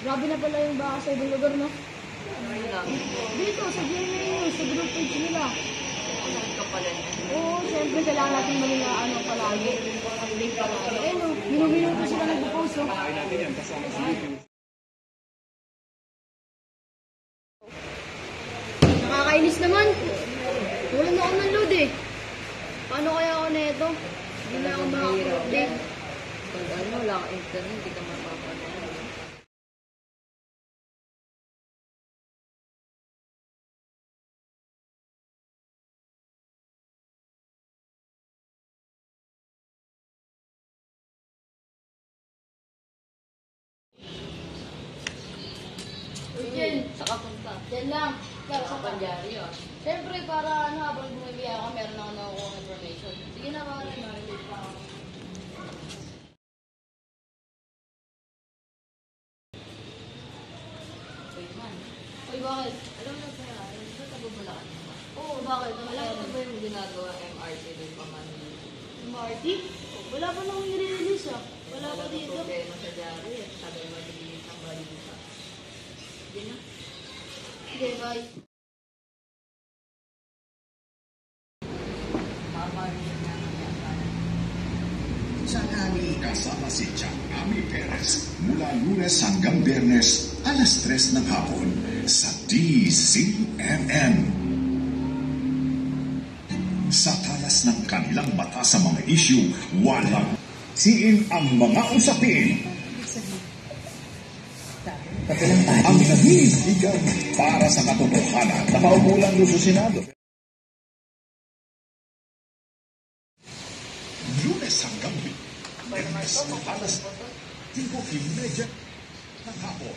Grabe na pala yung baka sa ibang lugar, no? Wala. Dito, sa GMA, sa group page nila. Alam ka pala niya. Oo, siyempre kailangan natin maging palagi. Update palagi. Eh, no, minuminut ko sila nagpo-post, no? Nakakainis naman. Wala na ako ng load, eh. Paano kaya ako na ito? Hindi na ako makaka-update. Pag wala kang internet, hindi ka mapapanood. Jen, Saka punta. yan lang. Saka pangyari yun. Siyempre, para habang bumibiya ako, meron ako nakukuha information. Sige na, pare. Narinig pa ako. Uy, man. Uy, bakit? Alam mo ba, sa Tabubulakan naman? Oo, bakit? Alam mo ba yung ginagawa MRT doon pa man? Marty? Wala pa nang i-release, ah. Wala pa dito. Problema sa Jari. Sabi mo, mabilis ang balita. Hindi na. Sige, bye. Sanani kasama si Chang Ami Perez mula Lunes hanggang Biyernes alas 3 ng hapon sa DZMM. Sa talas ng kanilang mata sa mga issue, walang siin ang mga usapin. Ang naninindigan para sa katotohanan. Nakaupo lang doon sa Senado. Lunes hanggang Biyernes alas 5:30 ng hapon.